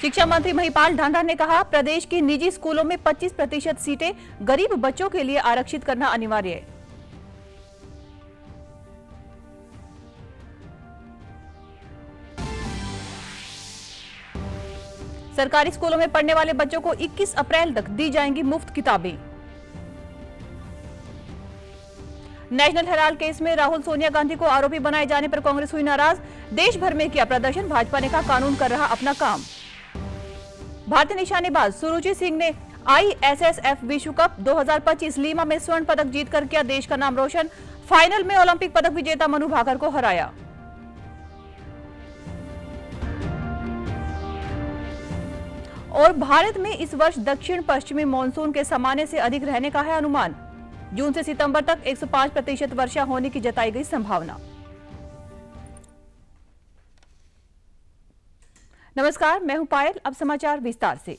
शिक्षा मंत्री महिपाल ढांडा ने कहा, प्रदेश के निजी स्कूलों में 25% सीटें गरीब बच्चों के लिए आरक्षित करना अनिवार्य है। सरकारी स्कूलों में पढ़ने वाले बच्चों को 21 अप्रैल तक दी जाएंगी मुफ्त किताबें। नेशनल हेराल्ड केस में राहुल सोनिया गांधी को आरोपी बनाए जाने पर कांग्रेस हुई नाराज। देश भर में किया प्रदर्शन, भाजपा ने कहा कानून कर रहा अपना काम। भारतीय निशानेबाज सुरुचि सिंह ने ISSF विश्व कप 2025 लीमा में स्वर्ण पदक जीतकर किया देश का नाम रोशन। फाइनल में ओलंपिक पदक विजेता मनु भाकर को हराया। और भारत में इस वर्ष दक्षिण पश्चिमी मानसून के सामान्य से अधिक रहने का है अनुमान। जून से सितंबर तक 105% वर्षा होने की जताई गई संभावना। नमस्कार, मैं हूं पायल। अब समाचार विस्तार से।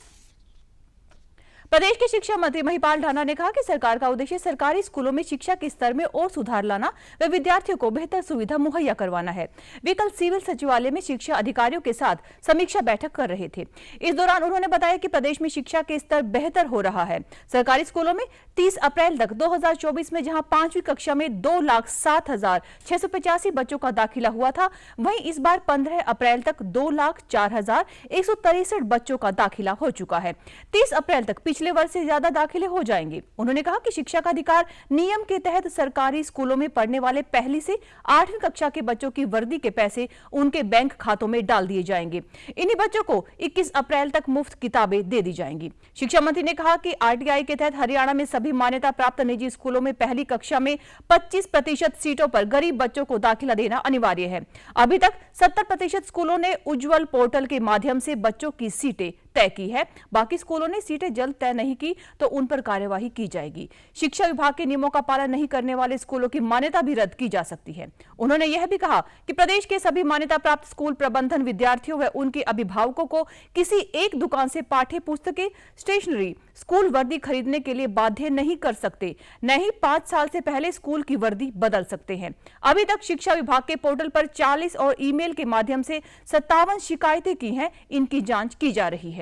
प्रदेश के शिक्षा मंत्री महिपाल ढांडा ने कहा कि सरकार का उद्देश्य सरकारी स्कूलों में शिक्षा के स्तर में और सुधार लाना व विद्यार्थियों को बेहतर सुविधा मुहैया करवाना है। वे कल सिविल सचिवालय में शिक्षा अधिकारियों के साथ समीक्षा बैठक कर रहे थे। इस दौरान उन्होंने बताया कि प्रदेश में शिक्षा के स्तर बेहतर हो रहा है। सरकारी स्कूलों में 30 अप्रैल तक 2024 में जहां 5वीं कक्षा में 2,07,685 बच्चों का दाखिला हुआ था, वहीं इस बार 15 अप्रैल तक 2,04,163 बच्चों का दाखिला हो चुका है। 30 अप्रैल तक पिछले वर्ष से ज्यादा दाखिले हो जाएंगे। उन्होंने कहा कि शिक्षा का अधिकार नियम के तहत सरकारी स्कूलों में पढ़ने वाले पहली से 8वीं कक्षा के बच्चों की वर्दी के पैसे उनके बैंक खातों में डाल दिए जाएंगे। इन्हीं बच्चों को 21 अप्रैल तक मुफ्त किताबें दे दी जाएंगी। शिक्षा मंत्री ने कहा कि RTI के तहत हरियाणा में सभी मान्यता प्राप्त निजी स्कूलों में पहली कक्षा में 25% सीटों पर गरीब बच्चों को दाखिला देना अनिवार्य है। अभी तक 70% स्कूलों ने उज्ज्वल पोर्टल के माध्यम से बच्चों की सीटें तय की है। बाकी स्कूलों ने सीटें जल्द तय नहीं की तो उन पर कार्यवाही की जाएगी। शिक्षा विभाग के नियमों का पालन नहीं करने वाले स्कूलों की मान्यता भी रद्द की जा सकती है। उन्होंने यह भी कहा कि प्रदेश के सभी मान्यता प्राप्त स्कूल प्रबंधन विद्यार्थियों व उनके अभिभावकों को किसी एक दुकान से पाठ्य पुस्तकें, स्टेशनरी, स्कूल वर्दी खरीदने के लिए बाध्य नहीं कर सकते, न ही 5 साल से पहले स्कूल की वर्दी बदल सकते हैं। अभी तक शिक्षा विभाग के पोर्टल पर 40 और ईमेल के माध्यम से 57 शिकायतें की हैं। इनकी जांच की जा रही है।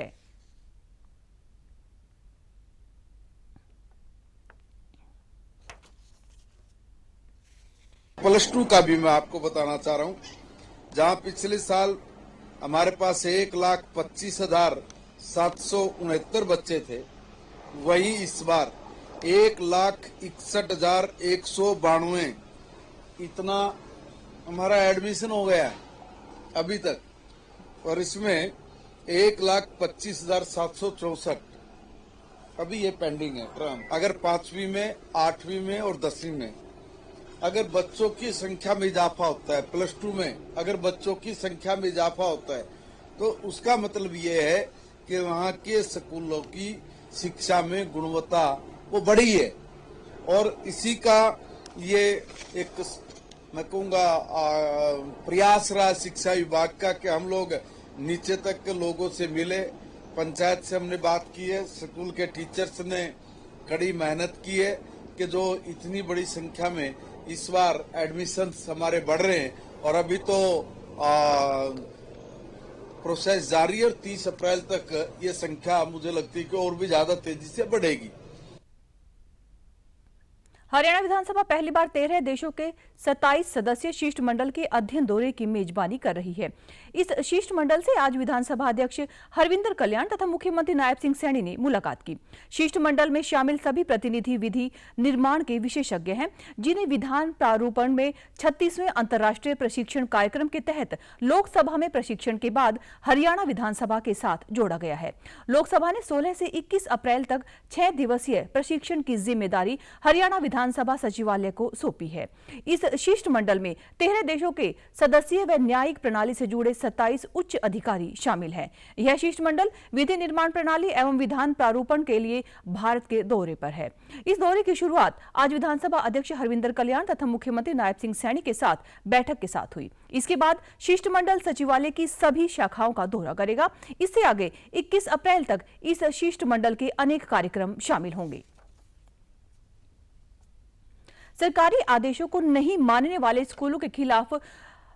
+2 का भी मैं आपको बताना चाह रहा हूं, जहां पिछले साल हमारे पास 1,25,769 बच्चे थे, वही इस बार 1,61,192 इतना हमारा एडमिशन हो गया है अभी तक। और इसमें 1,25,764 अभी ये पेंडिंग है टर्म। अगर 5वीं में, 8वीं में और 10वीं में अगर बच्चों की संख्या में इजाफा होता है, +2 में अगर बच्चों की संख्या में इजाफा होता है, तो उसका मतलब ये है कि वहाँ के स्कूलों की शिक्षा में गुणवत्ता वो बढ़ी है। और इसी का ये एक मैं कहूँगा प्रयास रहा शिक्षा विभाग का कि हम लोग नीचे तक के लोगों से मिले, पंचायत से हमने बात की है, स्कूल के टीचर्स ने कड़ी मेहनत की है कि जो इतनी बड़ी संख्या में इस बार एडमिशन हमारे बढ़ रहे हैं। और अभी तो प्रोसेस जारी है और 30 अप्रैल तक ये संख्या मुझे लगती है कि और भी ज्यादा तेजी से बढ़ेगी। हरियाणा विधानसभा पहली बार 13 देशों के 27 सदस्यीय शिष्टमंडल के अध्ययन दौरे की मेजबानी कर रही है। इस शिष्टमंडल से आज विधानसभा अध्यक्ष हरविंदर कल्याण तथा मुख्यमंत्री नायब सिंह सैनी ने मुलाकात की। शिष्टमंडल में शामिल सभी प्रतिनिधि विधि निर्माण के विशेषज्ञ हैं, जिन्हें विधान प्रारूपण में 36वें अंतर्राष्ट्रीय प्रशिक्षण कार्यक्रम के तहत लोकसभा में प्रशिक्षण के बाद हरियाणा विधानसभा के साथ जोड़ा गया है। लोकसभा ने 16 से 21 अप्रैल तक 6 दिवसीय प्रशिक्षण की जिम्मेदारी हरियाणा विधानसभा सचिवालय को सौंपी है। इस शिष्टमंडल में 13 देशों के सदस्यीय व न्यायिक प्रणाली से जुड़े 27 उच्च अधिकारी शामिल हैं। यह शिष्टमंडल विधि निर्माण प्रणाली एवं विधान प्रारूपण के लिए भारत के दौरे पर है। इस दौरे की शुरुआत आज विधानसभा अध्यक्ष हरविंदर कल्याण तथा मुख्यमंत्री नायब सिंह सैनी के साथ बैठक के साथ हुई। इसके बाद शिष्टमंडल सचिवालय की सभी शाखाओं का दौरा करेगा। इससे आगे 21 अप्रैल तक इस शिष्टमंडल के अनेक कार्यक्रम शामिल होंगे। सरकारी आदेशों को नहीं मानने वाले स्कूलों के खिलाफ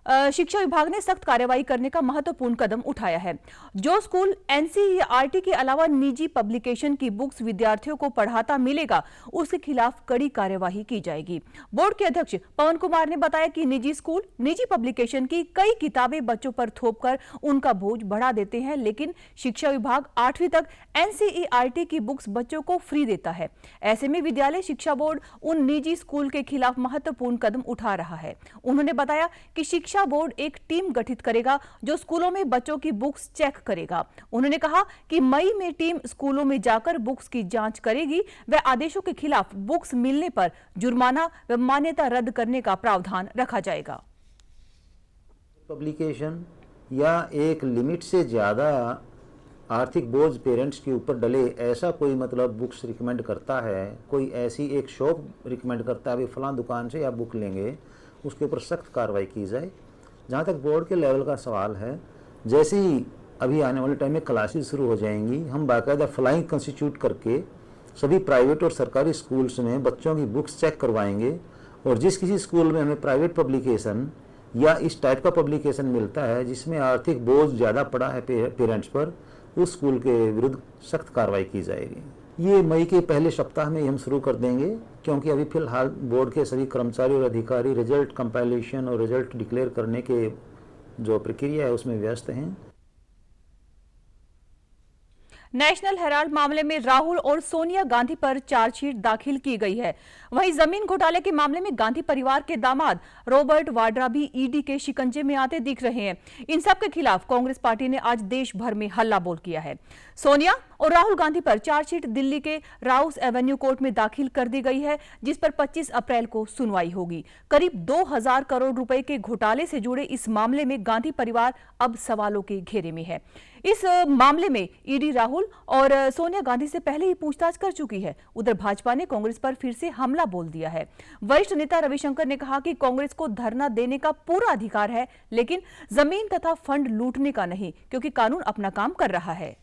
शिक्षा विभाग ने सख्त कार्रवाई करने का महत्वपूर्ण कदम उठाया है। जो स्कूल एनसीईआरटी के अलावा निजी पब्लिकेशन की बुक्स विद्यार्थियों को पढ़ाता मिलेगा, उसके खिलाफ कड़ी कार्यवाही की जाएगी। बोर्ड के अध्यक्ष पवन कुमार ने बताया कि निजी स्कूल निजी पब्लिकेशन की कई किताबें बच्चों पर थोपकर उनका बोझ बढ़ा देते हैं, लेकिन शिक्षा विभाग 8वीं तक एनसीईआरटी की बुक्स बच्चों को फ्री देता है। ऐसे में विद्यालय शिक्षा बोर्ड उन निजी स्कूल के खिलाफ महत्वपूर्ण कदम उठा रहा है। उन्होंने बताया कि शिक्षा बोर्ड एक टीम गठित करेगा जो स्कूलों में बच्चों की बुक्स चेक करेगा। उन्होंने कहा कि मई में टीम स्कूलों में जाकर बुक्स की जांच करेगी व आदेशों के खिलाफ बुक्स मिलने पर जुर्माना व मान्यता रद्द करने का प्रावधान रखा जाएगा। पब्लिकेशन या एक लिमिट से ज्यादा आर्थिक बोझ पेरेंट्स के ऊपर डले, ऐसा कोई मतलब बुक्स रिकमेंड करता है, कोई ऐसी एक शॉप रिकमेंड करता है, भाई फलां दुकान से आप बुक लेंगे, उसके ऊपर सख्त कार्रवाई की जाए। जहाँ तक बोर्ड के लेवल का सवाल है, जैसे ही अभी आने वाले टाइम में क्लासेस शुरू हो जाएंगी, हम बाकायदा फ्लाइंग कंस्टिट्यूट करके सभी प्राइवेट और सरकारी स्कूल्स में बच्चों की बुक्स चेक करवाएंगे और जिस किसी स्कूल में हमें प्राइवेट पब्लिकेशन या इस टाइप का पब्लिकेशन मिलता है जिसमें आर्थिक बोझ ज़्यादा पड़ा है पेरेंट्स पर, उस स्कूल के विरुद्ध सख्त कार्रवाई की जाएगी। ये मई के पहले सप्ताह में हम शुरू कर देंगे, क्योंकि अभी फिलहाल बोर्ड के सभी कर्मचारी और अधिकारी रिजल्ट कंपाइलेशन और रिजल्ट डिक्लेयर करने के जो प्रक्रिया है उसमें व्यस्त हैं। नेशनल हेराल्ड मामले में राहुल और सोनिया गांधी पर चार्जशीट दाखिल की गई है। वहीं जमीन घोटाले के मामले में गांधी परिवार के दामाद रॉबर्ट वाड्रा भी ईडी के शिकंजे में आते दिख रहे हैं। इन सब के खिलाफ कांग्रेस पार्टी ने आज देश भर में हल्ला बोल किया है। सोनिया और राहुल गांधी पर चार्जशीट दिल्ली के राउस एवेन्यू कोर्ट में दाखिल कर दी गई है, जिस पर 25 अप्रैल को सुनवाई होगी। करीब 2000 करोड़ रुपए के घोटाले से जुड़े इस मामले में गांधी परिवार अब सवालों के घेरे में है। इस मामले में ईडी राहुल और सोनिया गांधी से पहले ही पूछताछ कर चुकी है। उधर भाजपा ने कांग्रेस पर फिर से हमला बोल दिया है। वरिष्ठ नेता रविशंकर ने कहा कि कांग्रेस को धरना देने का पूरा अधिकार है, लेकिन जमीन तथा फंड लूटने का नहीं, क्योंकि कानून अपना काम कर रहा है।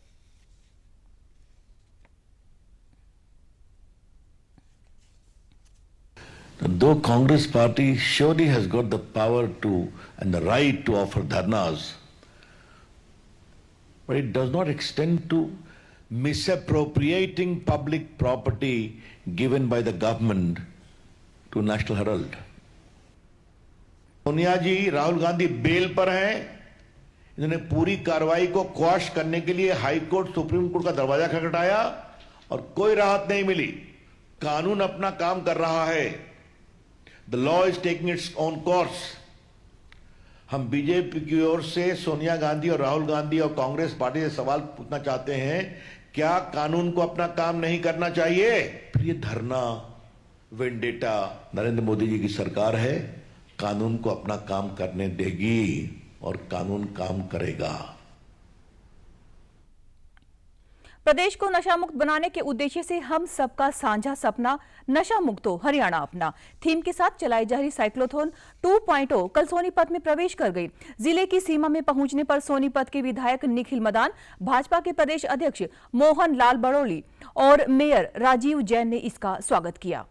Though Congress party surely has got the power to and the right to offer dharnas, but it does not extend to misappropriating public property given by the government to National Herald. Sonia ji, Rahul Gandhi bail पर हैं। इन्होंने पूरी कार्रवाई को quash करने के लिए high court, supreme court का दरवाजा खटखटाया और कोई राहत नहीं मिली। कानून अपना काम कर रहा है। The law is taking its own course. हम बीजेपी की ओर से सोनिया गांधी और राहुल गांधी और कांग्रेस पार्टी से सवाल पूछना चाहते हैं, क्या कानून को अपना काम नहीं करना चाहिए? फिर ये धरना, वेंडेटा, नरेंद्र मोदी जी की सरकार है, कानून को अपना काम करने देगी और कानून काम करेगा। प्रदेश को नशा मुक्त बनाने के उद्देश्य से हम सबका साझा सपना नशा मुक्तो हरियाणा अपना थीम के साथ चलाई जा रही साइक्लोथॉन 2.0 कल सोनीपत में प्रवेश कर गई। जिले की सीमा में पहुंचने पर सोनीपत के विधायक निखिल मदान, भाजपा के प्रदेश अध्यक्ष मोहन लाल बड़ोली और मेयर राजीव जैन ने इसका स्वागत किया।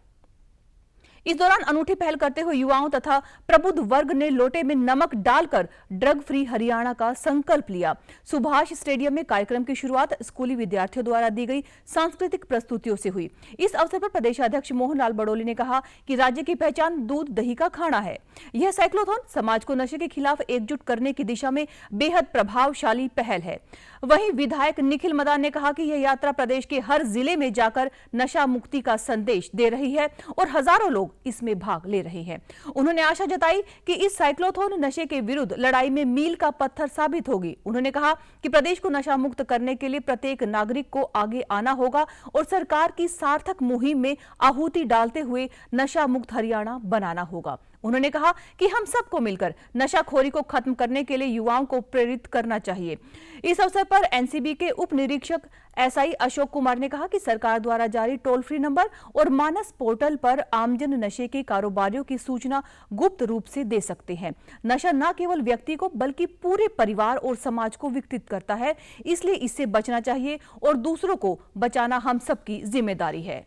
इस दौरान अनूठी पहल करते हुए युवाओं तथा प्रबुद्ध वर्ग ने लोटे में नमक डालकर ड्रग फ्री हरियाणा का संकल्प लिया। सुभाष स्टेडियम में कार्यक्रम की शुरुआत स्कूली विद्यार्थियों द्वारा दी गई सांस्कृतिक प्रस्तुतियों से हुई। इस अवसर पर प्रदेशाध्यक्ष मोहनलाल बड़ोली ने कहा कि राज्य की पहचान दूध दही का खाना है। यह साइक्लोथॉन समाज को नशे के खिलाफ एकजुट करने की दिशा में बेहद प्रभावशाली पहल है। वहीं विधायक निखिल मदान ने कहा कि यह यात्रा प्रदेश के हर जिले में जाकर नशा मुक्ति का संदेश दे रही है और हजारों लोग इसमें भाग ले रहे हैं। उन्होंने आशा जताई कि इस साइक्लोथॉन नशे के विरुद्ध लड़ाई में मील का पत्थर साबित होगी। उन्होंने कहा कि प्रदेश को नशा मुक्त करने के लिए प्रत्येक नागरिक को आगे आना होगा और सरकार की सार्थक मुहिम में आहुति डालते हुए नशा मुक्त हरियाणा बनाना होगा। उन्होंने कहा कि हम सबको मिलकर नशाखोरी को खत्म करने के लिए युवाओं को प्रेरित करना चाहिए। इस अवसर पर एनसीबी के उप निरीक्षक एसआई अशोक कुमार ने कहा कि सरकार द्वारा जारी टोल फ्री नंबर और मानस पोर्टल पर आमजन नशे के कारोबारियों की सूचना गुप्त रूप से दे सकते हैं। नशा न केवल व्यक्ति को बल्कि पूरे परिवार और समाज को विकृत करता है, इसलिए इससे बचना चाहिए और दूसरों को बचाना हम सबकी जिम्मेदारी है।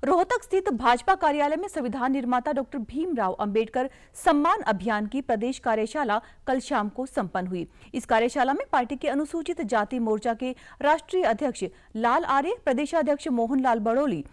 रोहतक स्थित भाजपा कार्यालय में संविधान निर्माता डॉक्टर भीमराव अंबेडकर सम्मान अभियान की प्रदेश कार्यशाला कल शाम को संपन्न हुई। इस कार्यशाला में पार्टी के अनुसूचित जाति मोर्चा के राष्ट्रीय अध्यक्ष लाल आर्य, प्रदेशाध्यक्ष मोहनलाल बड़ोली,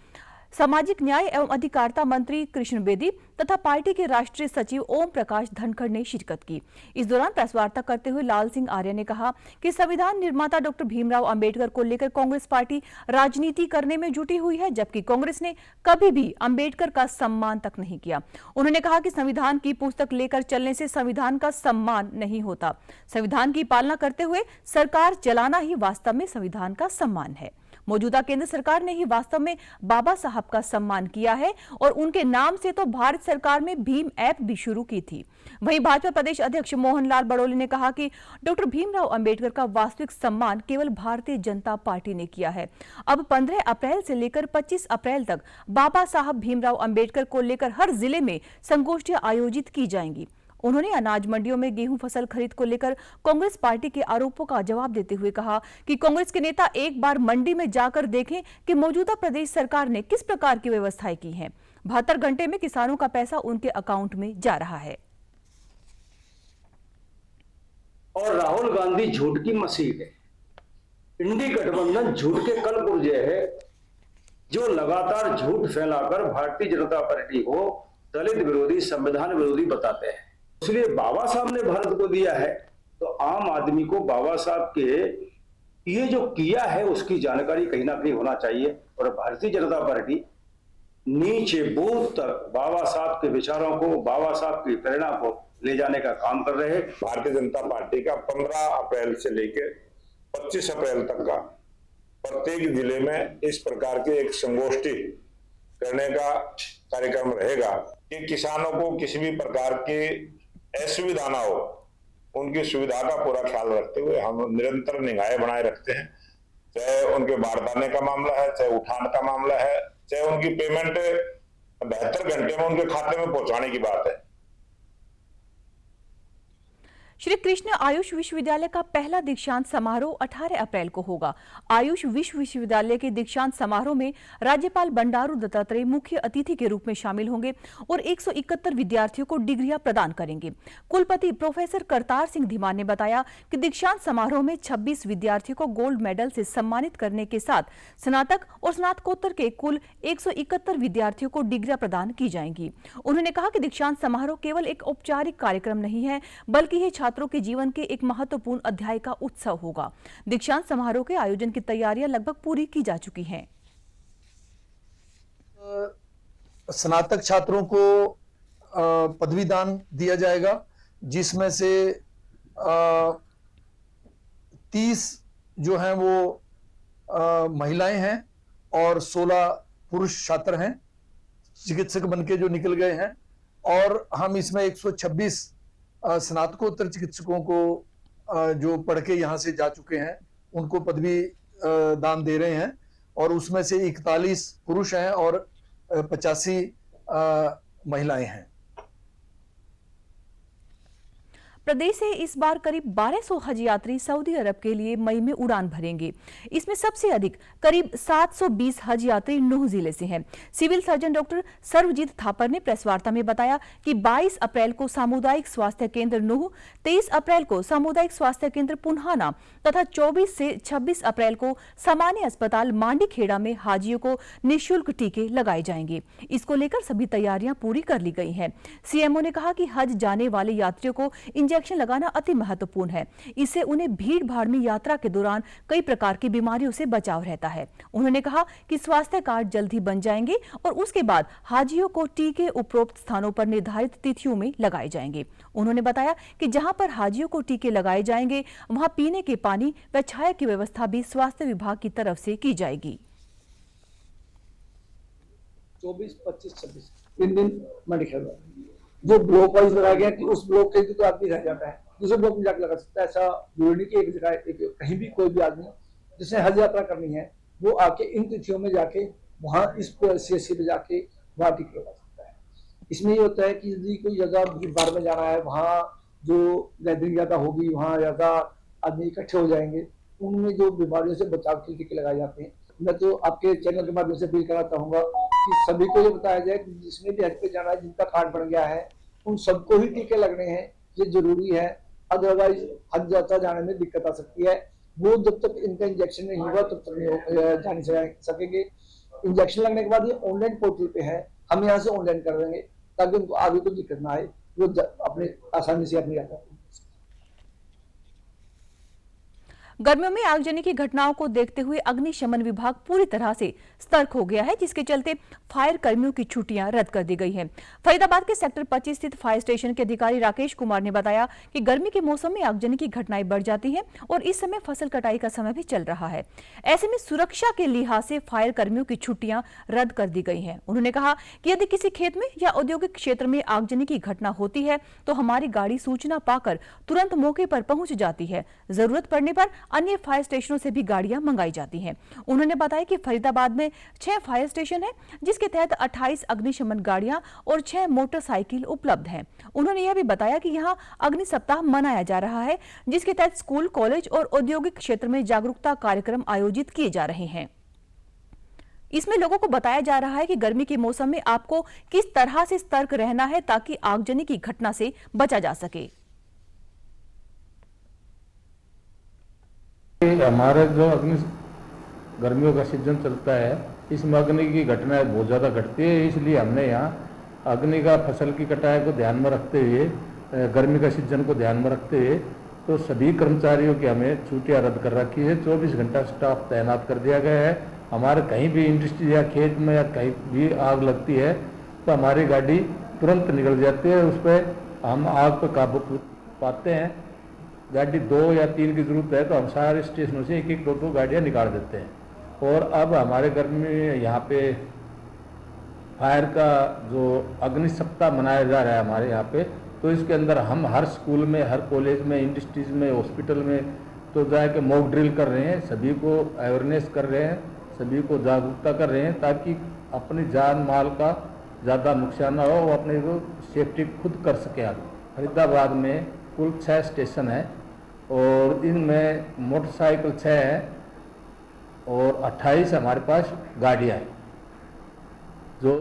सामाजिक न्याय एवं अधिकारिता मंत्री कृष्ण बेदी तथा पार्टी के राष्ट्रीय सचिव ओम प्रकाश धनखड़ ने शिरकत की। इस दौरान प्रेस वार्ता करते हुए लाल सिंह आर्य ने कहा कि संविधान निर्माता डॉक्टर भीमराव अंबेडकर को लेकर कांग्रेस पार्टी राजनीति करने में जुटी हुई है, जबकि कांग्रेस ने कभी भी अंबेडकर का सम्मान तक नहीं किया। उन्होंने कहा कि संविधान की पुस्तक लेकर चलने से संविधान का सम्मान नहीं होता। संविधान की पालना करते हुए सरकार चलाना ही वास्तव में संविधान का सम्मान है। मौजूदा केंद्र सरकार ने ही वास्तव में बाबा साहब का सम्मान किया है और उनके नाम से तो भारत सरकार में भीम ऐप भी शुरू की थी। वहीं भाजपा प्रदेश अध्यक्ष मोहनलाल बड़ोली ने कहा कि डॉक्टर भीमराव अंबेडकर का वास्तविक सम्मान केवल भारतीय जनता पार्टी ने किया है। अब 15 अप्रैल से लेकर 25 अप्रैल तक बाबा साहब भीमराव अंबेडकर को लेकर हर जिले में संगोष्ठियां आयोजित की जाएंगी। उन्होंने अनाज मंडियों में गेहूं फसल खरीद को लेकर कांग्रेस पार्टी के आरोपों का जवाब देते हुए कहा कि कांग्रेस के नेता एक बार मंडी में जाकर देखें कि मौजूदा प्रदेश सरकार ने किस प्रकार की व्यवस्थाएं की हैं। 72 घंटे में किसानों का पैसा उनके अकाउंट में जा रहा है। और राहुल गांधी झूठ की मसीह है। इंडी गठबंधन झूठ के कलपुर्जे है, जो लगातार झूठ फैलाकर भारतीय जनता पार्टी को दलित विरोधी, संविधान विरोधी बताते हैं। इसलिए बाबा साहब ने भारत को दिया है, तो आम आदमी को बाबा साहब के ये जो किया है उसकी जानकारी कहीं ना कहीं होना चाहिए। और भारतीय जनता पार्टी नीचे बूथ तक बाबा साहब के विचारों को, बाबा साहब की प्रेरणा को ले जाने का काम कर रहे हैं। भारतीय जनता पार्टी का 15 अप्रैल से लेकर 25 अप्रैल तक का प्रत्येक जिले में इस प्रकार की एक संगोष्ठी करने का कार्यक्रम रहेगा कि किसानों को किसी भी प्रकार की असुविधा ना हो, उनकी सुविधा का पूरा ख्याल रखते हुए हम निरंतर निगाहें बनाए रखते हैं। चाहे उनके बारदाने का मामला है, चाहे उठान का मामला है, चाहे उनकी पेमेंट 72 घंटे में उनके खाते में पहुंचाने की बात है। श्री कृष्ण आयुष विश्वविद्यालय का पहला दीक्षांत समारोह 18 अप्रैल को होगा। आयुष विश्वविद्यालय के दीक्षांत समारोह में राज्यपाल बंडारू दत्तात्रेय मुख्य अतिथि के रूप में शामिल होंगे और 171 विद्यार्थियों को डिग्रियां प्रदान करेंगे। कुलपति प्रोफेसर करतार सिंह धीमान ने बताया कि दीक्षांत समारोह में 26 विद्यार्थियों को गोल्ड मेडल से सम्मानित करने के साथ स्नातक और स्नातकोत्तर के कुल 171 विद्यार्थियों को डिग्रियां प्रदान की जाएंगी। उन्होंने कहा कि दीक्षांत समारोह केवल एक औपचारिक कार्यक्रम नहीं है, बल्कि ये छात्रों के जीवन के एक महत्वपूर्ण अध्याय का उत्सव होगा। दीक्षांत समारोह के आयोजन की तैयारियां लगभग पूरी की जा चुकी हैं। स्नातक छात्रों को पदवी दान दिया जाएगा, जिसमें से 30 जो हैं वो महिलाएं हैं और 16 पुरुष छात्र हैं, चिकित्सक बनके जो निकल गए हैं। और हम इसमें 126 स्नातकोत्तर चिकित्सकों को जो पढ़ के यहाँ से जा चुके हैं उनको पदवी दान दे रहे हैं, और उसमें से 41 पुरुष हैं और 85 महिलाएं हैं। प्रदेश से इस बार करीब 1200 हज यात्री सऊदी अरब के लिए मई में उड़ान भरेंगे। इसमें सबसे अधिक करीब 720 हज यात्री नूह जिले से हैं। Civil surgeon doctor Sarvjeet Thapar ने प्रेस वार्ता में बताया कि 22 अप्रैल को सामुदायिक स्वास्थ्य केंद्र नूह, 23 अप्रैल को सामुदायिक स्वास्थ्य केंद्र पुन्हाना तथा 24 से 26 अप्रैल को सामान्य अस्पताल मांडीखेड़ा में हाजियों को निःशुल्क टीके लगाए जाएंगे। इसको लेकर सभी तैयारियां पूरी कर ली गई हैं। सीएमओ ने कहा कि हज जाने वाले यात्रियों को इंजेक्शन लगाना अति महत्वपूर्ण है। इससे उन्हें भीड़ भाड़ में यात्रा के दौरान कई प्रकार की बीमारियों से बचाव रहता है। उन्होंने कहा कि स्वास्थ्य कार्ड जल्द ही बन जाएंगे और उसके बाद हाजियों को टीके उपरोक्त स्थानों पर निर्धारित तिथियों में लगाए जाएंगे। उन्होंने बताया कि जहां पर हाजियों को टीके लगाए जाएंगे वहां पीने के पानी व छाया की व्यवस्था भी स्वास्थ्य विभाग की तरफ से की जाएगी। 24, 25, 26 3 दिन मांडीखेड़ा जो ब्लॉक वाइज लगाया गया कि उस ब्लॉक के तो आदमी रह जाता है, दूसरे ब्लॉक में जाकर लगा सकता है। ऐसा जरूरी नहीं कि एक जगह कहीं भी कोई भी आदमी जिसने हज यात्रा करनी है वो आके इन तिथियों में जाके वहाँ इस CSC पे जाके वहाँ टिकट लगा सकता है। इसमें ये होता है कि यदि कोई जगह भीड़ भाड़ में जाना है, वहाँ जो गैदरिंग ज्यादा होगी, वहाँ ज्यादा आदमी इकट्ठे हो जाएंगे, उनमें जो बीमारियों से बचाव के टीके लगाए जाते हैं। मैं तो आपके चैनल के माध्यम से अपील करना चाहूंगा कि सभी को ये बताया जाए कि जिसने भी हज पे जाना है, जिनका कार्ड बन गया है, उन सबको ही टीके लगने हैं, ये जरूरी है। अदरवाइज हज यात्रा जाने में दिक्कत आ सकती है। वो जब तक इनका इंजेक्शन नहीं होगा तब तक नहीं जाने से सकेंगे। इंजेक्शन लगने के बाद ये ऑनलाइन पोर्टल पे है, हम यहाँ से ऑनलाइन कर देंगे ताकि उनको आगे कोई दिक्कत ना आए, वो अपने आसानी से अपनी यात्रा। गर्मियों में आगजनी की घटनाओं को देखते हुए अग्निशमन विभाग पूरी तरह से सतर्क हो गया है, जिसके चलते फायर कर्मियों की छुट्टियां रद्द कर दी गई हैं। फरीदाबाद के सेक्टर 25 स्थित फायर स्टेशन के अधिकारी राकेश कुमार ने बताया कि गर्मी के मौसम में आगजनी की घटनाएं बढ़ जाती हैं और इस समय फसल कटाई का समय भी चल रहा है। ऐसे में सुरक्षा के लिहाज से फायर कर्मियों की छुट्टियां रद्द कर दी गई हैं। उन्होंने कहा कि यदि किसी खेत में या औद्योगिक क्षेत्र में आगजनी की घटना होती है तो हमारी गाड़ी सूचना पाकर तुरंत मौके पर पहुंच जाती है। जरूरत पड़ने पर अन्य फायर स्टेशनों से भी गाड़ियां मंगाई जाती हैं। उन्होंने बताया कि फरीदाबाद में 6 फायर स्टेशन हैं, जिसके तहत 28 अग्निशमन गाड़ियां और 6 मोटरसाइकिल उपलब्ध हैं। उन्होंने यह भी बताया कि यहां अग्नि सप्ताह मनाया जा रहा है, जिसके तहत स्कूल, कॉलेज और औद्योगिक क्षेत्र में जागरूकता कार्यक्रम आयोजित किए जा रहे हैं। इसमें लोगों को बताया जा रहा है कि गर्मी के मौसम में आपको किस तरह से सतर्क रहना है ताकि आगजनी की घटना से बचा जा सके। हमारा जो अग्नि गर्मियों का सीजन चलता है, इसमें अग्नि की घटनाएं बहुत ज़्यादा घटती है, इसलिए हमने यहाँ अग्नि का फसल की कटाई को ध्यान में रखते हुए, गर्मी का सीजन को ध्यान में रखते हुए तो सभी कर्मचारियों की हमें छुट्टियां रद्द कर रखी है। 24 घंटा स्टाफ तैनात कर दिया गया है। हमारे कहीं भी इंडस्ट्री या खेत में या कहीं भी आग लगती है तो हमारी गाड़ी तुरंत निकल जाती है, उस पर हम आग पर काबू पाते हैं। गाड़ी 2 या 3 की जरूरत है तो हम सारे स्टेशनों से 1-1, 2-2 गाड़ियाँ निकाल देते हैं। और अब हमारे घर में यहाँ पे फायर का जो अग्नि सप्ताह मनाया जा रहा है हमारे यहाँ पे, तो इसके अंदर हम हर स्कूल में, हर कॉलेज में, इंडस्ट्रीज में, हॉस्पिटल में तो जाके मॉक ड्रिल कर रहे हैं, सभी को अवेयरनेस कर रहे हैं, सभी को जागरूकता कर रहे हैं ताकि अपनी जान माल का ज़्यादा नुकसान ना हो, वो अपने को सेफ्टी खुद कर सके। फरीदाबाद में कुल 6 स्टेशन है और इनमें मोटरसाइकिल 6 है और 28 हमारे पास गाड़ियाँ हैं। जो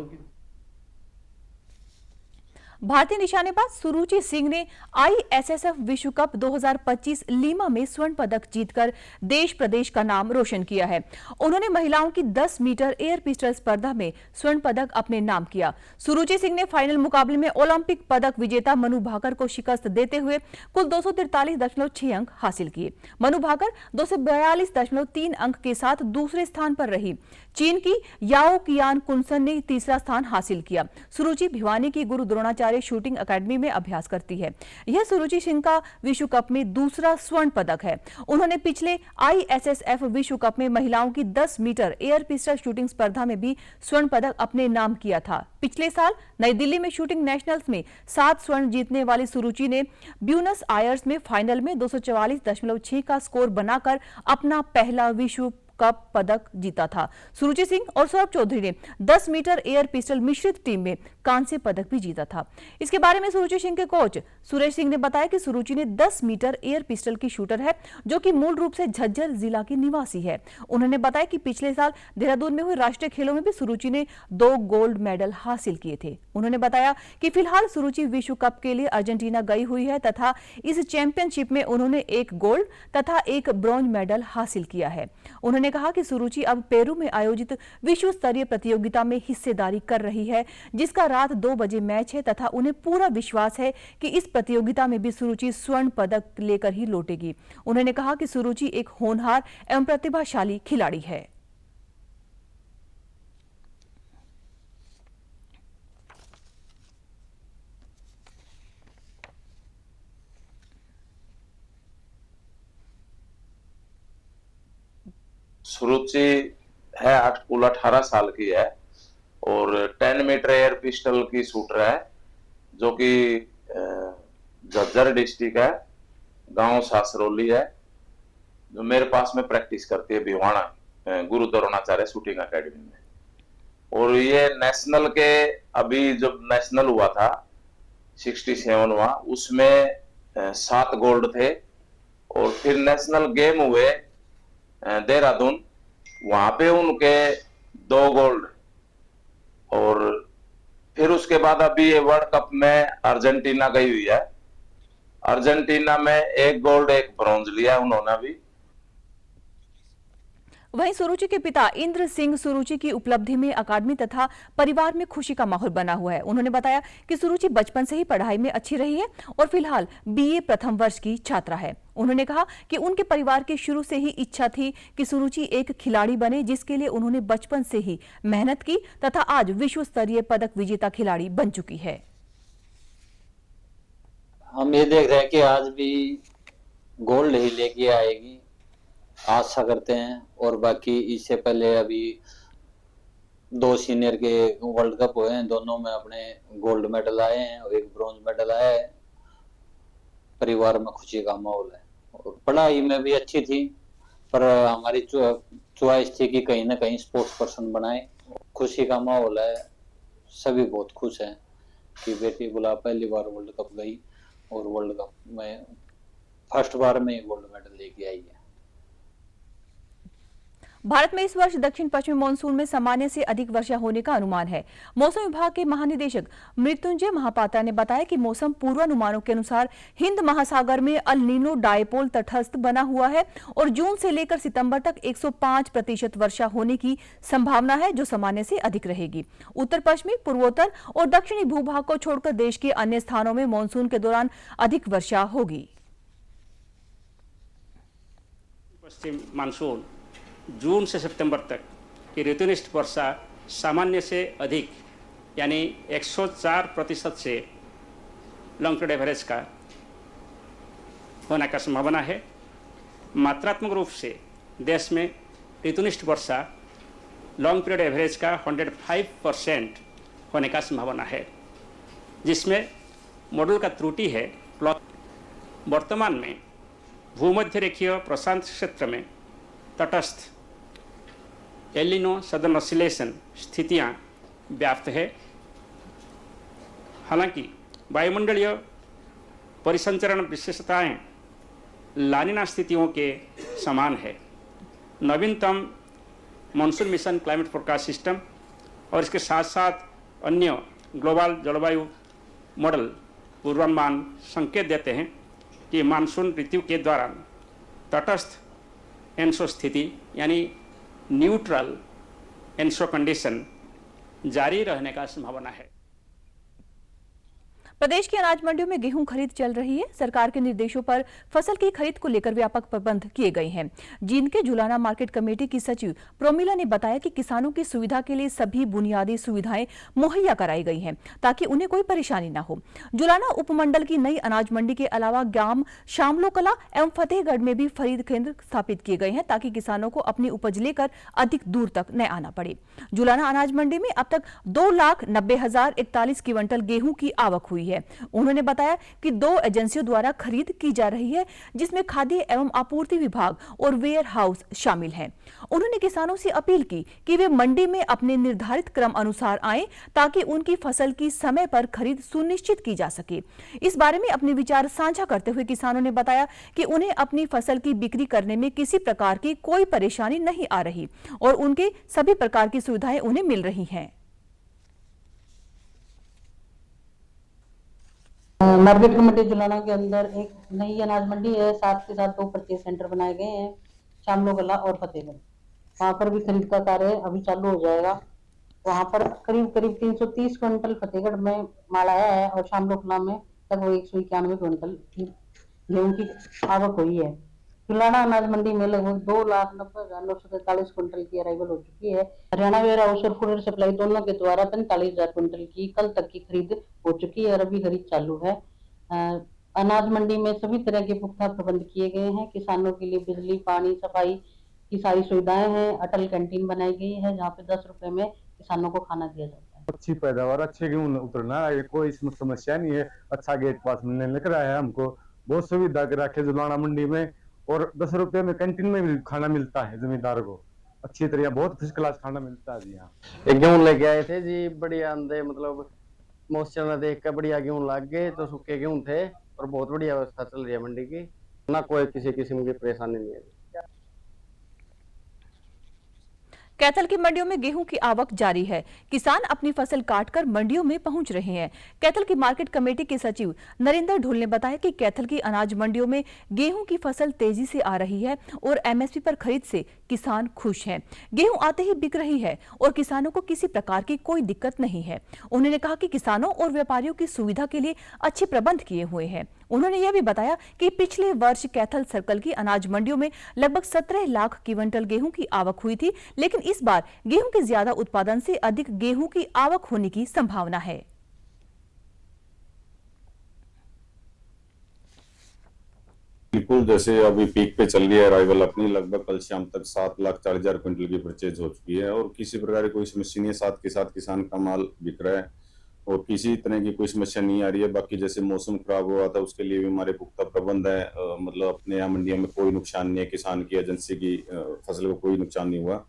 भारतीय निशानेबाज सुरुचि सिंह ने ISSF विश्व कप 2025 लीमा में स्वर्ण पदक जीतकर देश प्रदेश का नाम रोशन किया है। उन्होंने महिलाओं की 10 मीटर एयर पिस्टल स्पर्धा में स्वर्ण पदक अपने नाम किया। सुरुचि सिंह ने फाइनल मुकाबले में ओलंपिक पदक विजेता मनु भाकर को शिकस्त देते हुए कुल 243.6 अंक हासिल किए। मनु भाकर 242.3 अंक के साथ दूसरे स्थान पर रही। चीन की याओ कियान कुनसन ने तीसरा स्थान हासिल किया। सुरुचि भिवानी की गुरु द्रोणाचार्य शूटिंग अकेडमी में अभ्यास करती है। यह सुरुचि सिंह का विश्व कप में दूसरा स्वर्ण पदक है। उन्होंने पिछले ISSF विश्व कप में महिलाओं की 10 मीटर एयर पिस्टल शूटिंग स्पर्धा में भी स्वर्ण पदक अपने नाम किया था। पिछले साल नई दिल्ली में शूटिंग नेशनल्स में 7 स्वर्ण जीतने वाली सुरुचि ने ब्यूनस आयर्स में फाइनल में 244.6 का स्कोर बनाकर अपना पहला विश्व कप पदक जीता था। सुरुचि सिंह और सौरभ चौधरी ने 10 मीटर एयर पिस्टल मिश्रित टीम में कांस्य पदक भी जीता था। इसके बारे में सुरुचि सिंह के कोच सुरेश सिंह ने बताया कि सुरुचि ने 10 मीटर एयर पिस्टल की शूटर है, जो कि मूल रूप से झज्जर जिला की निवासी है। उन्होंने बताया कि पिछले साल देहरादून में हुए राष्ट्रीय खेलों में भी सुरुचि ने 2 गोल्ड मेडल हासिल किए थे। उन्होंने बताया कि फिलहाल सुरुचि विश्व कप के लिए अर्जेंटीना गई हुई है तथा इस चैंपियनशिप में उन्होंने 1 गोल्ड तथा 1 ब्रॉन्ज मेडल हासिल किया है। उन्होंने कहा कि सुरुचि अब पेरू में आयोजित विश्व स्तरीय प्रतियोगिता में हिस्सेदारी कर रही है, जिसका रात 2 बजे मैच है तथा उन्हें पूरा विश्वास है कि इस प्रतियोगिता में भी सुरुचि स्वर्ण पदक लेकर ही लौटेगी। उन्होंने कहा कि सुरुचि एक होनहार एवं प्रतिभाशाली खिलाड़ी है। सुरुचि है कुल 18 साल की है और 10 मीटर एयर पिस्टल की शूटर है, जो कि झज्जर डिस्ट्रिक्ट है, गांव सासरौली है, जो मेरे पास में प्रैक्टिस करती है भिवाना गुरु द्रोणाचार्य शूटिंग एकेडमी में। और ये नेशनल के अभी जब नेशनल हुआ था 67 हुआ, उसमें 7 गोल्ड थे और फिर नेशनल गेम हुए देहरादून, वहां पे उनके 2 गोल्ड, और फिर उसके बाद अभी ये वर्ल्ड कप में अर्जेंटीना गई हुई है। अर्जेंटीना में 1 गोल्ड 1 ब्रॉन्ज लिया उन्होंने भी। वहीं सुरुचि के पिता इंद्र सिंह सुरुचि की उपलब्धि में अकादमी तथा परिवार में खुशी का माहौल बना हुआ है। उन्होंने बताया कि सुरुचि बचपन से ही पढ़ाई में अच्छी रही है और फिलहाल बीए प्रथम वर्ष की छात्रा है। उन्होंने कहा कि उनके परिवार की शुरू से ही इच्छा थी कि सुरुचि एक खिलाड़ी बने, जिसके लिए उन्होंने बचपन से ही मेहनत की तथा आज विश्व स्तरीय पदक विजेता खिलाड़ी बन चुकी है। हम ये देख रहे हैं कि आज भी गोल्ड ही लेके आएगी, आशा करते हैं। और बाकी इससे पहले अभी 2 सीनियर के वर्ल्ड कप हुए हैं, दोनों में अपने गोल्ड मेडल आए हैं और 1 ब्रॉन्ज मेडल आया है। परिवार में खुशी का माहौल है और पढ़ाई में भी अच्छी थी, पर हमारी चॉइस थी कि कहीं ना कहीं स्पोर्ट्स पर्सन बनाए। खुशी का माहौल है, सभी बहुत खुश हैं कि बेटी गुलाब पहली बार वर्ल्ड कप गई और वर्ल्ड कप में फर्स्ट बार में गोल्ड मेडल लेके आई है। भारत में इस वर्ष दक्षिण पश्चिमी मानसून में सामान्य से अधिक वर्षा होने का अनुमान है। मौसम विभाग के महानिदेशक मृत्युंजय महापात्रा ने बताया कि मौसम पूर्वानुमानों के अनुसार हिंद महासागर में अल नीनो डायपोल तटस्थ बना हुआ है और जून से लेकर सितंबर तक 105% वर्षा होने की संभावना है, जो सामान्य से अधिक रहेगी। उत्तर पश्चिमी, पूर्वोत्तर और दक्षिणी भूभाग को छोड़कर देश के अन्य स्थानों में मानसून के दौरान अधिक वर्षा होगी। पश्चिम मानसून जून से सितंबर तक की ऋतुनिष्ठ वर्षा सामान्य से अधिक यानी 104% से लॉन्ग पीरियड एवरेज का होने का संभावना है। मात्रात्मक रूप से देश में ऋतुनिष्ठ वर्षा लॉन्ग पीरियड एवरेज का 105% होने का संभावना है, जिसमें मॉडल का त्रुटि है। वर्तमान में भूमध्य रेखीय प्रशांत क्षेत्र में तटस्थ एल नीनो सदर्न ऑसिलेशन स्थितियां व्याप्त है। हालांकि वायुमंडलीय परिसंचरण विशेषताएं लानिना स्थितियों के समान है। नवीनतम monsoon mission climate forecast system और इसके साथ साथ अन्य ग्लोबल जलवायु मॉडल पूर्वानुमान संकेत देते हैं कि मानसून ऋतु के दौरान तटस्थ एनसो स्थिति यानी न्यूट्रल एनसो कंडीशन जारी रहने का संभावना है। प्रदेश की अनाज मंडियों में गेहूं खरीद चल रही है। सरकार के निर्देशों पर फसल की खरीद को लेकर व्यापक प्रबंध किए गए हैं। जींद के जुलाना मार्केट कमेटी की सचिव प्रोमिला ने बताया कि किसानों की सुविधा के लिए सभी बुनियादी सुविधाएं मुहैया कराई गई हैं ताकि उन्हें कोई परेशानी न हो। जुलाना उपमंडल की नई अनाज मंडी के अलावा ग्राम शामलो कला एवं फतेहगढ़ में भी खरीद केंद्र स्थापित किए गए हैं ताकि किसानों को अपनी उपज लेकर अधिक दूर तक न आना पड़े। जुलाना अनाज मंडी में अब तक 2,90,041 क्विंटल गेहूं की आवक हुई है। उन्होंने बताया कि 2 एजेंसियों द्वारा खरीद की जा रही है, जिसमें खाद्य एवं आपूर्ति विभाग और वेयर हाउस शामिल हैं। उन्होंने किसानों से अपील की कि वे मंडी में अपने निर्धारित क्रम अनुसार आएं ताकि उनकी फसल की समय पर खरीद सुनिश्चित की जा सके। इस बारे में अपने विचार साझा करते हुए किसानों ने बताया कि उन्हें अपनी फसल की बिक्री करने में किसी प्रकार की कोई परेशानी नहीं आ रही और उनके सभी प्रकार की सुविधाएं उन्हें मिल रही हैं। मार्केट कमेटी जुलाना के अंदर एक नई अनाज मंडी है, साथ के साथ 2 परचेज सेंटर बनाए गए हैं, शामलो कला और फतेहगढ़। वहाँ पर भी खरीद का कार्य अभी चालू हो जाएगा। वहाँ पर करीब 330 क्विंटल फतेहगढ़ में माल आया है और शामलो कला में लगभग 191 क्विंटल गेहूं की आवक हुई है। जुलाना अनाज मंडी में लगभग 2,90,943 क्विंटल की अराइवल हो चुकी है। हरियाणा वेयर हाउस और फूड सप्लाई दोनों के द्वारा 45,000 क्विंटल की कल तक की खरीद हो चुकी है और अभी खरीद चालू है। अनाज मंडी में सभी तरह के पुख्ता प्रबंध किए गए हैं। किसानों के लिए बिजली, पानी, सफाई की सारी सुविधाएं हैं। अटल कैंटीन बनाई गई है जहाँ पे 10 रुपए में किसानों को खाना दिया जाता है। अच्छी पैदावार, अच्छे गेहूं उतरना, कोई इसमें समस्या नहीं है। अच्छा गेट पास मिलने लग रहा है, हमको बहुत सुविधा रखे जुलाना मंडी में। और 10 रुपए में कैंटीन में भी खाना मिलता है जमींदार को, अच्छी तरह बहुत फर्स्ट क्लास खाना मिलता है जी। यहाँ एक गेहूं लेके आए थे जी, बढ़िया अंदे मतलब मॉइस्चर में देख कर बढ़िया गेहूं लग गए, तो सूखे गेहूं थे और बहुत बढ़िया व्यवस्था चल रही है मंडी की, ना कोई किसी किस्म की परेशानी नहीं है। कैथल की मंडियों में गेहूं की आवक जारी है। किसान अपनी फसल काटकर मंडियों में पहुंच रहे हैं। कैथल की मार्केट कमेटी के सचिव नरेंद्र ढोल ने बताया कि कैथल की अनाज मंडियों में गेहूं की फसल तेजी से आ रही है और एमएसपी पर खरीद से किसान खुश हैं। गेहूं आते ही बिक रही है और किसानों को किसी प्रकार की कोई दिक्कत नहीं है। उन्होंने कहा कि किसानों और व्यापारियों की सुविधा के लिए अच्छे प्रबंध किए हुए हैं। उन्होंने यह भी बताया कि पिछले वर्ष कैथल सर्कल की अनाज मंडियों में लगभग 17 लाख क्विंटल गेहूं की आवक हुई थी, लेकिन इस बार गेहूं के ज्यादा उत्पादन से अधिक गेहूं की आवक होने की संभावना है। बिल्कुल, जैसे अभी पीक पे चल रही है अराइवल अपनी, लगभग कल शाम तक 7,40,000 क्विंटल की परचेज हो चुकी है और किसी प्रकार की कोई समस्या नहीं है। साथ के साथ किसान का माल बिक रहा है और किसी तरह की कोई समस्या नहीं आ रही है। बाकी जैसे मौसम खराब हुआ था उसके लिए भी हमारे पुख्ता प्रबंध है, मतलब अपने यहाँ मंडियों में कोई नुकसान नहीं है, किसान की एजेंसी की फसल को कोई नुकसान नहीं हुआ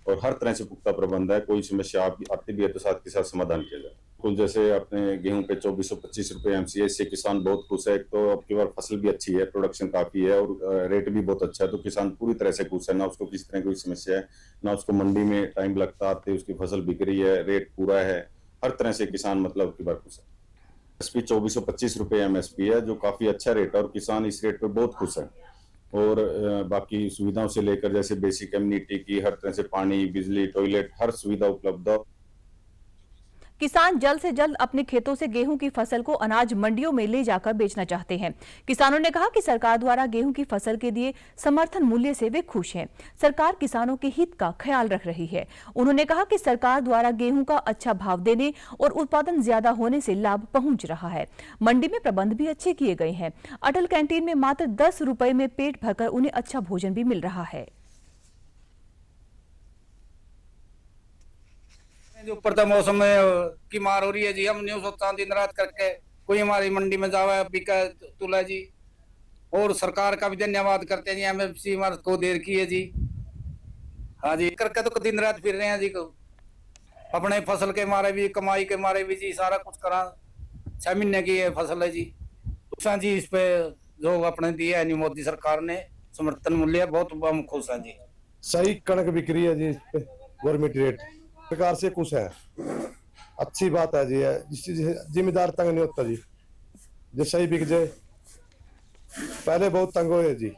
और हर तरह से पुख्ता प्रबंध है। कोई समस्या आती भी है तो साथ के साथ समाधान किया जाए। कुल जैसे अपने गेहूं पे 2425 रुपए एमसी है, इससे किसान बहुत खुश है। एक तो अब की बार फसल भी अच्छी है, प्रोडक्शन काफी है और रेट भी बहुत अच्छा है, तो किसान पूरी तरह से खुश है। ना उसको किसी तरह की कोई समस्या है, ना उसको मंडी में टाइम लगता आते उसकी फसल बिक रही है, रेट पूरा है, हर तरह से किसान मतलब की बार खुश है। एमएसपी 2425 रुपए एमएसपी है, जो काफी अच्छा रेट है और किसान इस रेट पे बहुत खुश है। और बाकी सुविधाओं से लेकर जैसे बेसिक एम्यूनिटी की हर तरह से पानी, बिजली, टॉयलेट, हर सुविधा उपलब्ध है। किसान जल्द से जल्द अपने खेतों से गेहूं की फसल को अनाज मंडियों में ले जाकर बेचना चाहते हैं। किसानों ने कहा कि सरकार द्वारा गेहूं की फसल के दिए समर्थन मूल्य से वे खुश हैं। सरकार किसानों के हित का ख्याल रख रही है। उन्होंने कहा कि सरकार द्वारा गेहूं का अच्छा भाव देने और उत्पादन ज्यादा होने से लाभ पहुंच रहा है। मंडी में प्रबंध भी अच्छे किए गए हैं। अटल कैंटीन में मात्र 10 रुपए में पेट भरकर उन्हें अच्छा भोजन भी मिल रहा है। जो ऊपर मौसम में की मार हो रही है जी, हम न्यूज सोचता दिन रात करके कोई हमारी मंडी में जावा बिका तुला जी। और सरकार का भी धन्यवाद करते हैं जी, एमएसपी हमारे को देर की है जी। हाँ जी, करके तो दिन रात फिर रहे हैं जी, अपने फसल के मारे भी, कमाई के मारे भी जी, सारा कुछ करा। 6 महीने की है फसल है जी। तो जी इस पे जो अपने दिया है मोदी सरकार ने समर्थन मूल्य, बहुत हम खुश हैं जी। सही कणक बिक्री है जी, इस पे गवर्नमेंट रेट प्रकार से खुश है, अच्छी बात है जी। जिम्मेदार तंग नहीं होता जी, जो सही बिक जाए। पहले बहुत तंग हुए जी।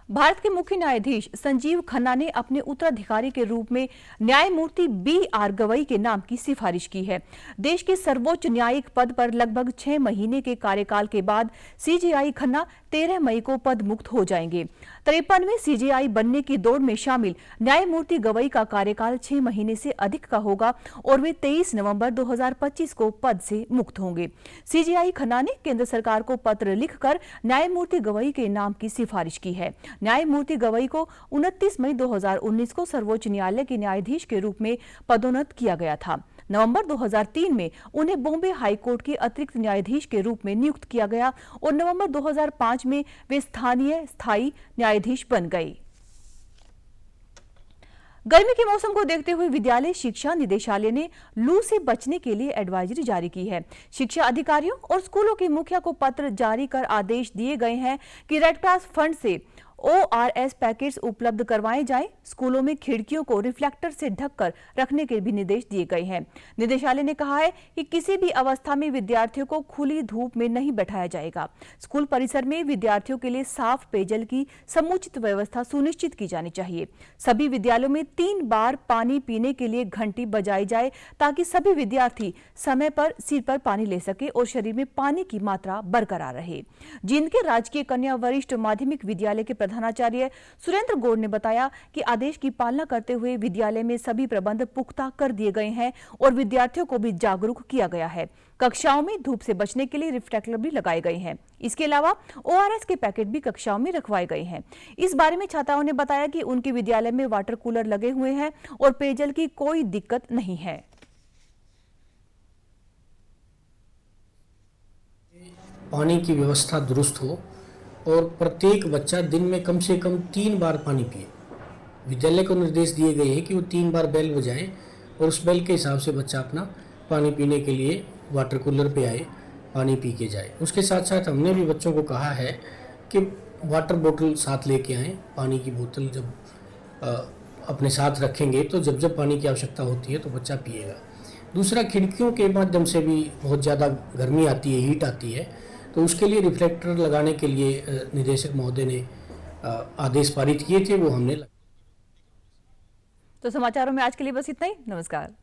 भारत के मुख्य न्यायाधीश संजीव खन्ना ने अपने उत्तराधिकारी के रूप में न्यायमूर्ति BR गवई के नाम की सिफारिश की है। देश के सर्वोच्च न्यायिक पद पर लगभग 6 महीने के कार्यकाल के बाद CJI खन्ना 13 मई को पद मुक्त हो जाएंगे। 53वें CJI बनने की दौड़ में शामिल न्यायमूर्ति गवई का कार्यकाल 6 महीने से अधिक का होगा और वे 23 नवंबर 2025 को पद से मुक्त होंगे। CJI खन्ना ने केंद्र सरकार को पत्र लिखकर न्यायमूर्ति गवई के नाम की सिफारिश की है। न्यायमूर्ति गवई को 29 मई 2019 को सर्वोच्च न्यायालय के न्यायाधीश के रूप में पदोन्नत किया गया था। नवंबर 2003 में उन्हें बॉम्बे हाईकोर्ट के अतिरिक्त न्यायाधीश के रूप में नियुक्त किया गया और नवंबर 2005 में वे स्थायी न्यायाधीश बन गए। गर्मी के मौसम को देखते हुए विद्यालय शिक्षा निदेशालय ने लू से बचने के लिए एडवाइजरी जारी की है। शिक्षा अधिकारियों और स्कूलों के मुखिया को पत्र जारी कर आदेश दिए गए हैं कि रेड क्रॉस फंड से ORS पैकेट्स उपलब्ध करवाए जाएं। स्कूलों में खिड़कियों को रिफ्लेक्टर से ढककर रखने के भी निर्देश दिए गए हैं। निदेशालय ने कहा है कि किसी भी अवस्था में विद्यार्थियों को खुली धूप में नहीं बैठाया जाएगा। स्कूल परिसर में विद्यार्थियों के लिए साफ पेयजल की समुचित व्यवस्था सुनिश्चित की जानी चाहिए। सभी विद्यालयों में 3 बार पानी पीने के लिए घंटी बजाई जाए ताकि सभी विद्यार्थी समय पर सिर पर पानी ले सके और शरीर में पानी की मात्रा बरकरार रहे। जींद के राजकीय कन्या वरिष्ठ माध्यमिक विद्यालय के प्रधानाचार्य सुरेंद्र गौड़ ने बताया कि आदेश की पालना करते हुए विद्यालय में सभी प्रबंध पुख्ता कर दिए गए हैं और विद्यार्थियों को भी जागरूक किया गया है। कक्षाओं में धूप से बचने के लिए रिफ्लेक्टर भी लगाए गए हैं। इसके अलावा ORS के पैकेट भी कक्षाओं में रखवाए गए हैं। इस बारे में छात्राओं ने बताया कि उनके विद्यालय में वाटर कूलर लगे हुए हैं और पेयजल की कोई दिक्कत नहीं है। पानी की व्यवस्था दुरुस्त हो और प्रत्येक बच्चा दिन में कम से कम 3 बार पानी पिए। विद्यालय को निर्देश दिए गए हैं कि वो 3 बार बेल बजाएं और उस बेल के हिसाब से बच्चा अपना पानी पीने के लिए वाटर कूलर पे आए, पानी पी के जाए। उसके साथ साथ हमने भी बच्चों को कहा है कि वाटर बोतल साथ लेके आएँ। पानी की बोतल जब अपने साथ रखेंगे तो जब जब पानी की आवश्यकता होती है तो बच्चा पिएगा। दूसरा, खिड़कियों के माध्यम से भी बहुत ज़्यादा गर्मी आती है, हीट आती है, तो उसके लिए रिफ्लेक्टर लगाने के लिए निदेशक महोदय ने आदेश पारित किए थे, वो हमने तो समाचारों में आज के लिए बस इतना ही। नमस्कार।